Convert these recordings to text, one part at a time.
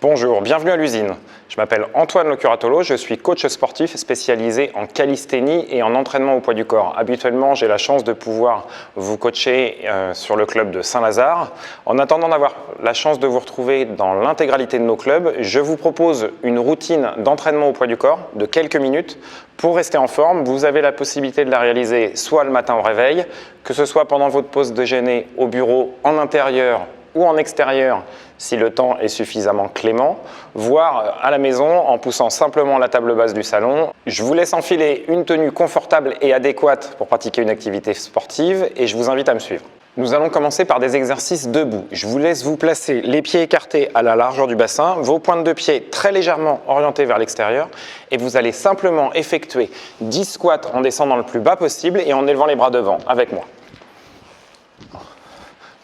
Bonjour, bienvenue à l'usine. Je m'appelle Antoine Locuratolo, je suis coach sportif spécialisé en calisthénie et en entraînement au poids du corps. Habituellement, j'ai la chance de pouvoir vous coacher sur le club de Saint-Lazare. En attendant d'avoir la chance de vous retrouver dans l'intégralité de nos clubs, je vous propose une routine d'entraînement au poids du corps de quelques minutes. Pour rester en forme, vous avez la possibilité de la réaliser soit le matin au réveil, que ce soit pendant votre pause déjeuner au bureau, en intérieur ou en extérieur si le temps est suffisamment clément, voire à la maison en poussant simplement la table basse du salon. Je vous laisse enfiler une tenue confortable et adéquate pour pratiquer une activité sportive et je vous invite à me suivre. Nous allons commencer par des exercices debout. Je vous laisse vous placer les pieds écartés à la largeur du bassin, vos pointes de pied très légèrement orientées vers l'extérieur et vous allez simplement effectuer 10 squats en descendant le plus bas possible et en élevant les bras devant avec moi.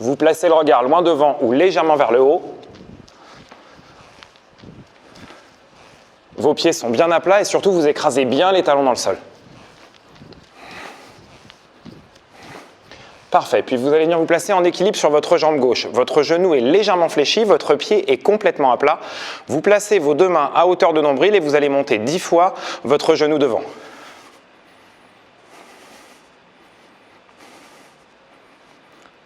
Vous placez le regard loin devant ou légèrement vers le haut. Vos pieds sont bien à plat et surtout vous écrasez bien les talons dans le sol. Parfait, puis vous allez venir vous placer en équilibre sur votre jambe gauche. Votre genou est légèrement fléchi, votre pied est complètement à plat. Vous placez vos deux mains à hauteur de nombril et vous allez monter 10 fois votre genou devant.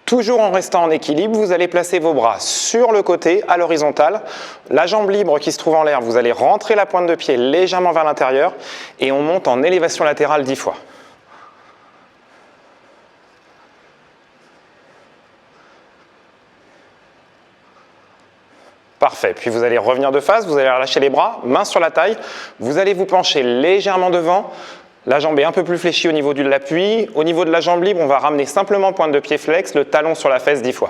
Toujours en restant en équilibre, vous allez placer vos bras sur le côté, à l'horizontale. La jambe libre qui se trouve en l'air, vous allez rentrer la pointe de pied légèrement vers l'intérieur et on monte en élévation latérale 10 fois. Parfait, puis vous allez revenir de face, vous allez relâcher les bras, main sur la taille. Vous allez vous pencher légèrement devant. La jambe est un peu plus fléchie au niveau de l'appui. Au niveau de la jambe libre, on va ramener simplement pointe de pied flex, le talon sur la fesse 10 fois.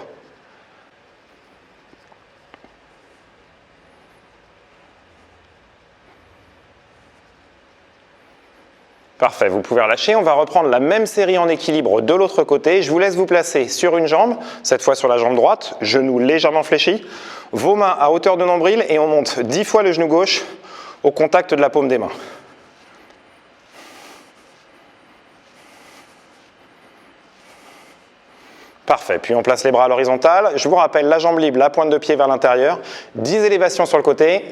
Parfait, vous pouvez relâcher. On va reprendre la même série en équilibre de l'autre côté. Je vous laisse vous placer sur une jambe, cette fois sur la jambe droite, genou légèrement fléchi. Vos mains à hauteur de nombril et on monte 10 fois le genou gauche au contact de la paume des mains. Parfait, puis on place les bras à l'horizontale. Je vous rappelle, la jambe libre, la pointe de pied vers l'intérieur. 10 élévations sur le côté.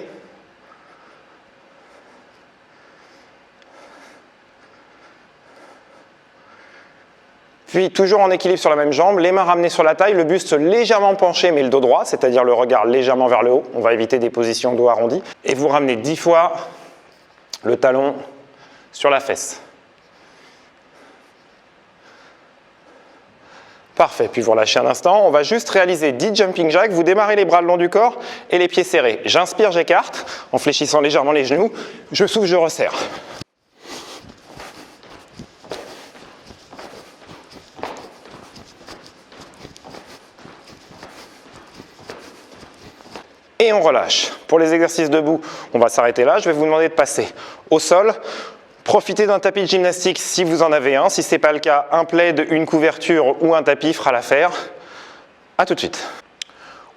Puis toujours en équilibre sur la même jambe, les mains ramenées sur la taille, le buste légèrement penché mais le dos droit, c'est-à-dire le regard légèrement vers le haut. On va éviter des positions dos arrondi. Et vous ramenez 10 fois le talon sur la fesse. Parfait, puis vous relâchez un instant. On va juste réaliser 10 jumping jacks. Vous démarrez les bras le long du corps et les pieds serrés. J'inspire, j'écarte en fléchissant légèrement les genoux. Je souffle, je resserre. Et on relâche. Pour les exercices debout, on va s'arrêter là. Je vais vous demander de passer au sol. Profitez d'un tapis de gymnastique si vous en avez un. Si ce n'est pas le cas, un plaid, une couverture ou un tapis fera l'affaire. A tout de suite.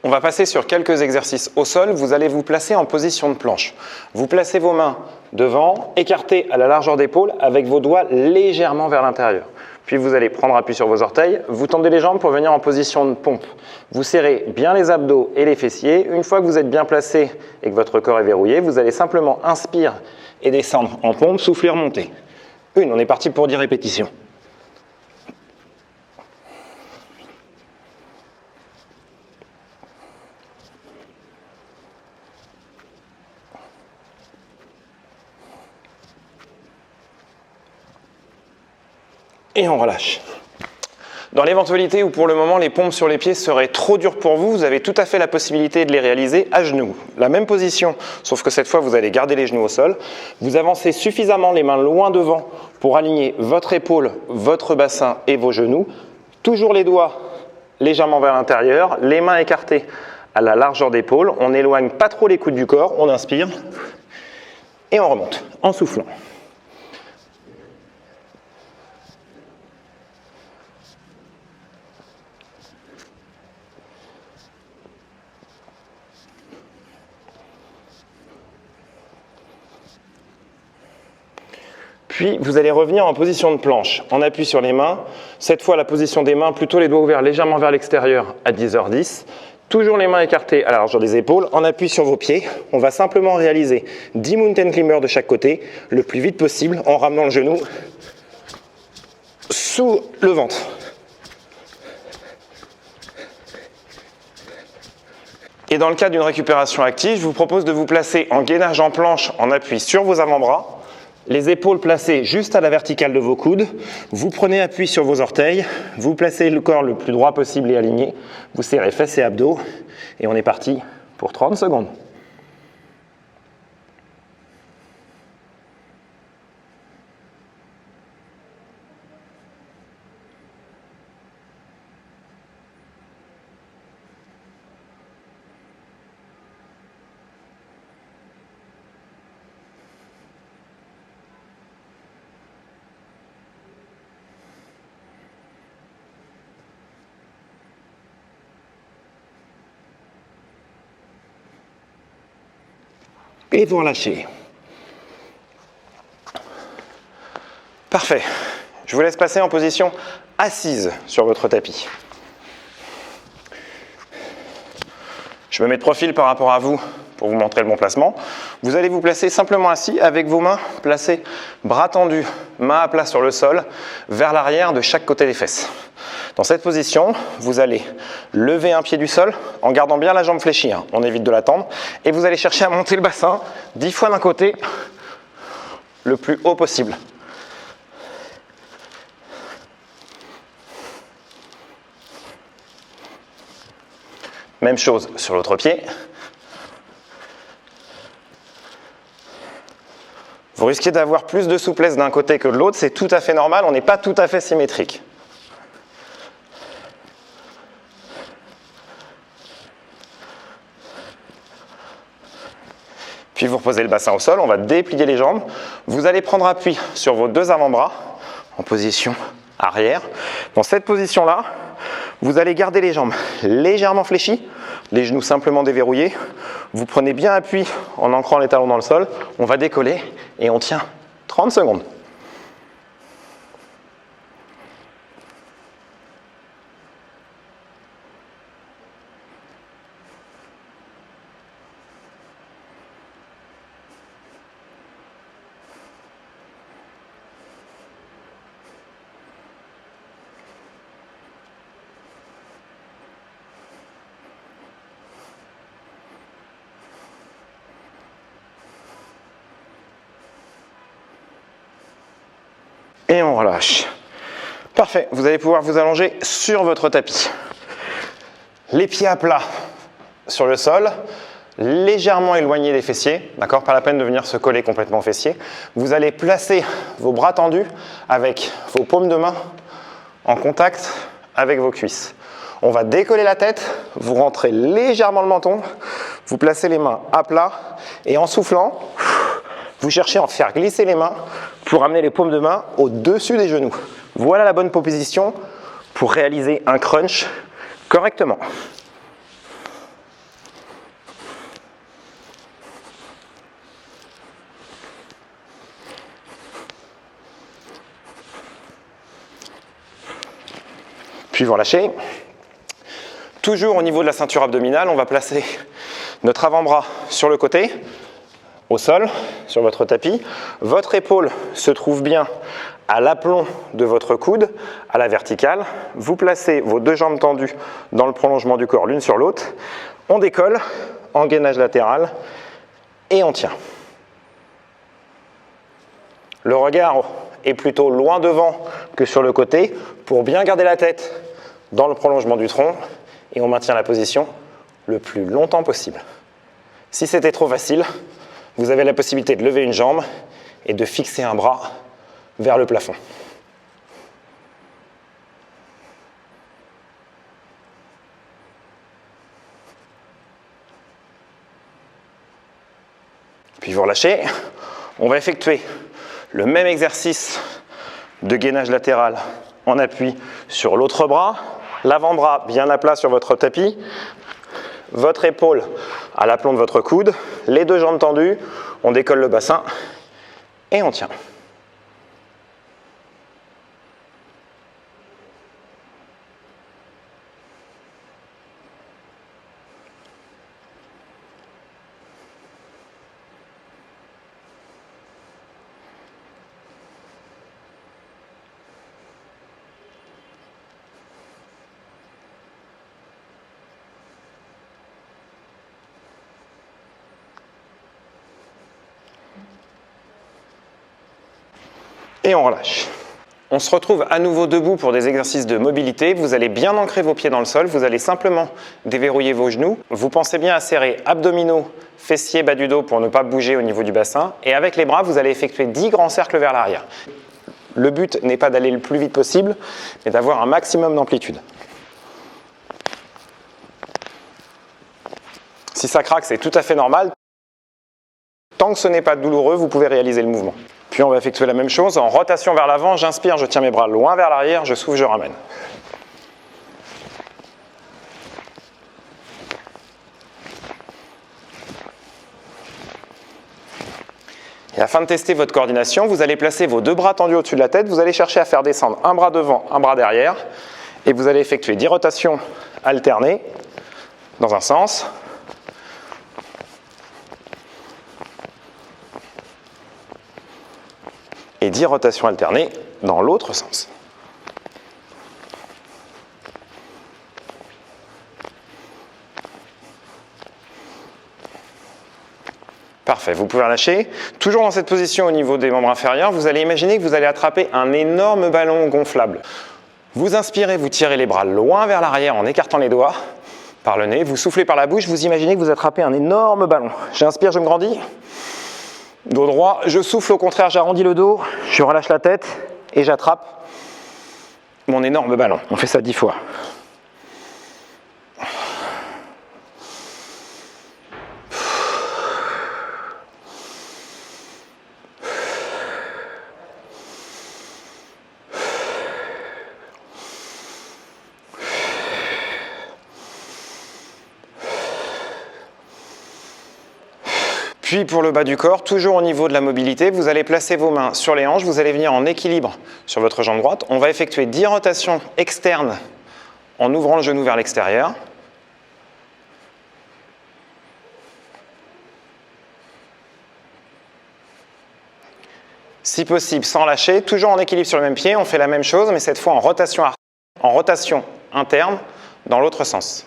On va passer sur quelques exercices au sol. Vous allez vous placer en position de planche. Vous placez vos mains devant, écartées à la largeur d'épaule avec vos doigts légèrement vers l'intérieur. Puis vous allez prendre appui sur vos orteils. Vous tendez les jambes pour venir en position de pompe. Vous serrez bien les abdos et les fessiers. Une fois que vous êtes bien placé et que votre corps est verrouillé, vous allez simplement inspirer et descendre en pompe, souffler, remonter. On est parti pour 10 répétitions. Et on relâche. Dans l'éventualité où pour le moment les pompes sur les pieds seraient trop dures pour vous, vous avez tout à fait la possibilité de les réaliser à genoux. La même position, sauf que cette fois vous allez garder les genoux au sol. Vous avancez suffisamment les mains loin devant pour aligner votre épaule, votre bassin et vos genoux. Toujours les doigts légèrement vers l'intérieur, les mains écartées à la largeur d'épaule. On n'éloigne pas trop les coudes du corps, on inspire et on remonte en soufflant. Puis vous allez revenir en position de planche, en appui sur les mains. Cette fois, la position des mains, plutôt les doigts ouverts légèrement vers l'extérieur à 10h10. Toujours les mains écartées à la largeur des épaules, en appui sur vos pieds. On va simplement réaliser 10 mountain climbers de chaque côté, le plus vite possible, en ramenant le genou sous le ventre. Et dans le cas d'une récupération active, je vous propose de vous placer en gainage en planche en appui sur vos avant-bras, les épaules placées juste à la verticale de vos coudes, vous prenez appui sur vos orteils, vous placez le corps le plus droit possible et aligné, vous serrez fesses et abdos et on est parti pour 30 secondes. Et vous relâchez. Parfait. Je vous laisse passer en position assise sur votre tapis. Je me mets de profil par rapport à vous pour vous montrer le bon placement. Vous allez vous placer simplement assis avec vos mains placées, bras tendus, mains à plat sur le sol, vers l'arrière de chaque côté des fesses. Dans cette position, vous allez lever un pied du sol en gardant bien la jambe fléchie, on évite de la tendre, et vous allez chercher à monter le bassin 10 fois d'un côté, le plus haut possible. Même chose sur l'autre pied. Vous risquez d'avoir plus de souplesse d'un côté que de l'autre, c'est tout à fait normal, on n'est pas tout à fait symétrique. Puis vous reposez le bassin au sol, on va déplier les jambes. Vous allez prendre appui sur vos deux avant-bras en position arrière. Dans cette position-là, vous allez garder les jambes légèrement fléchies, les genoux simplement déverrouillés. Vous prenez bien appui en ancrant les talons dans le sol. On va décoller et on tient 30 secondes. Et on relâche. Parfait, vous allez pouvoir vous allonger sur votre tapis. Les pieds à plat sur le sol, légèrement éloignés des fessiers, d'accord, pas la peine de venir se coller complètement aux fessiers. Vous allez placer vos bras tendus avec vos paumes de main en contact avec vos cuisses. On va décoller la tête, vous rentrez légèrement le menton, vous placez les mains à plat et en soufflant, vous cherchez à en faire glisser les mains pour amener les paumes de main au-dessus des genoux. Voilà la bonne position pour réaliser un crunch correctement. Puis vous relâchez. Toujours au niveau de la ceinture abdominale, on va placer notre avant-bras sur le côté, au sol, sur votre tapis. Votre épaule se trouve bien à l'aplomb de votre coude, à la verticale. Vous placez vos deux jambes tendues dans le prolongement du corps l'une sur l'autre. On décolle en gainage latéral et on tient. Le regard est plutôt loin devant que sur le côté pour bien garder la tête dans le prolongement du tronc et on maintient la position le plus longtemps possible. Si c'était trop facile, vous avez la possibilité de lever une jambe et de fixer un bras vers le plafond. Puis vous relâchez. On va effectuer le même exercice de gainage latéral en appui sur l'autre bras. L'avant-bras bien à plat sur votre tapis. Votre épaule à l'aplomb de votre coude. Les deux jambes tendues. On décolle le bassin et on tient. et on relâche. On se retrouve à nouveau debout pour des exercices de mobilité. Vous allez bien ancrer vos pieds dans le sol. Vous allez simplement déverrouiller vos genoux. Vous pensez bien à serrer abdominaux, fessiers, bas du dos pour ne pas bouger au niveau du bassin. Et avec les bras, vous allez effectuer 10 grands cercles vers l'arrière. Le but n'est pas d'aller le plus vite possible, mais d'avoir un maximum d'amplitude. Si ça craque, c'est tout à fait normal. Tant que ce n'est pas douloureux, vous pouvez réaliser le mouvement. Puis on va effectuer la même chose en rotation vers l'avant. J'inspire, je tiens mes bras loin vers l'arrière, je souffle, je ramène. Et afin de tester votre coordination, vous allez placer vos deux bras tendus au-dessus de la tête. Vous allez chercher à faire descendre un bras devant, un bras derrière. Et vous allez effectuer 10 rotations alternées dans un sens. Et 10 rotations alternées dans l'autre sens. Parfait, vous pouvez relâcher. Toujours dans cette position au niveau des membres inférieurs, vous allez imaginer que vous allez attraper un énorme ballon gonflable. Vous inspirez, vous tirez les bras loin vers l'arrière en écartant les doigts par le nez. Vous soufflez par la bouche, vous imaginez que vous attrapez un énorme ballon. J'inspire, je me grandis. Dos droit, je souffle, au contraire, j'arrondis le dos, je relâche la tête et j'attrape mon énorme ballon. On fait ça 10 fois. Puis pour le bas du corps, toujours au niveau de la mobilité, vous allez placer vos mains sur les hanches, vous allez venir en équilibre sur votre jambe droite. On va effectuer 10 rotations externes en ouvrant le genou vers l'extérieur. Si possible, sans lâcher, toujours en équilibre sur le même pied, on fait la même chose, mais cette fois en rotation interne dans l'autre sens.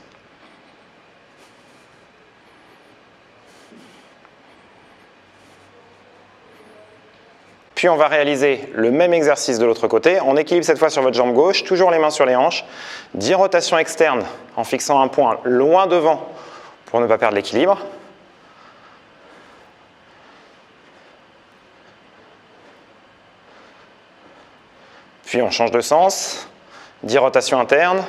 Puis on va réaliser le même exercice de l'autre côté, en équilibre cette fois sur votre jambe gauche, toujours les mains sur les hanches, 10 rotations externes en fixant un point loin devant pour ne pas perdre l'équilibre. Puis on change de sens, 10 rotations internes.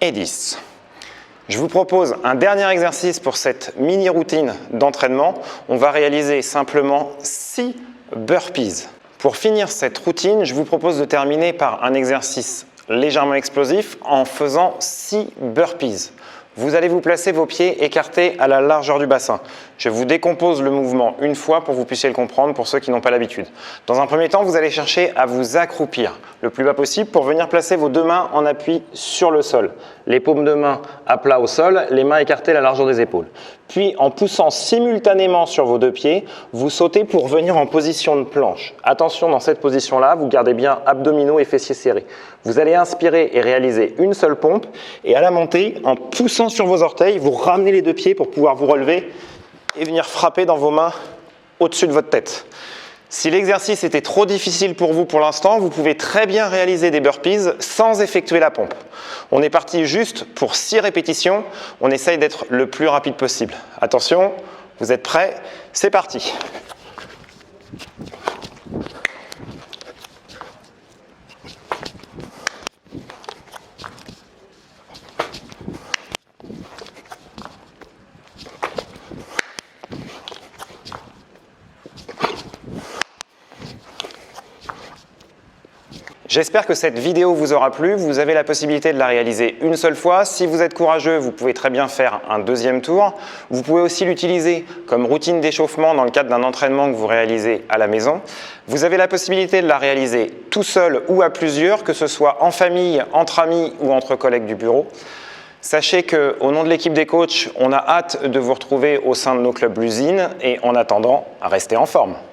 Et 10. Je vous propose un dernier exercice pour cette mini routine d'entraînement. On va réaliser simplement 6 burpees. Pour finir cette routine, je vous propose de terminer par un exercice légèrement explosif en faisant 6 burpees. Vous allez vous placer vos pieds écartés à la largeur du bassin. Je vous décompose le mouvement une fois pour que vous puissiez le comprendre pour ceux qui n'ont pas l'habitude. Dans un premier temps, vous allez chercher à vous accroupir le plus bas possible pour venir placer vos deux mains en appui sur le sol. Les paumes de main à plat au sol, les mains écartées à la largeur des épaules. Puis en poussant simultanément sur vos deux pieds, vous sautez pour venir en position de planche. Attention, dans cette position-là, vous gardez bien abdominaux et fessiers serrés. Vous allez inspirer et réaliser une seule pompe et à la montée, en poussant sur vos orteils, vous ramenez les deux pieds pour pouvoir vous relever et venir frapper dans vos mains au-dessus de votre tête. Si l'exercice était trop difficile pour vous pour l'instant, vous pouvez très bien réaliser des burpees sans effectuer la pompe. On est parti juste pour 6 répétitions. On essaye d'être le plus rapide possible. Attention, vous êtes prêts? C'est parti. J'espère que cette vidéo vous aura plu. Vous avez la possibilité de la réaliser une seule fois. Si vous êtes courageux, vous pouvez très bien faire un deuxième tour. Vous pouvez aussi l'utiliser comme routine d'échauffement dans le cadre d'un entraînement que vous réalisez à la maison. Vous avez la possibilité de la réaliser tout seul ou à plusieurs, que ce soit en famille, entre amis ou entre collègues du bureau. Sachez qu'au nom de l'équipe des coachs, on a hâte de vous retrouver au sein de nos clubs L'Usine et en attendant, restez en forme.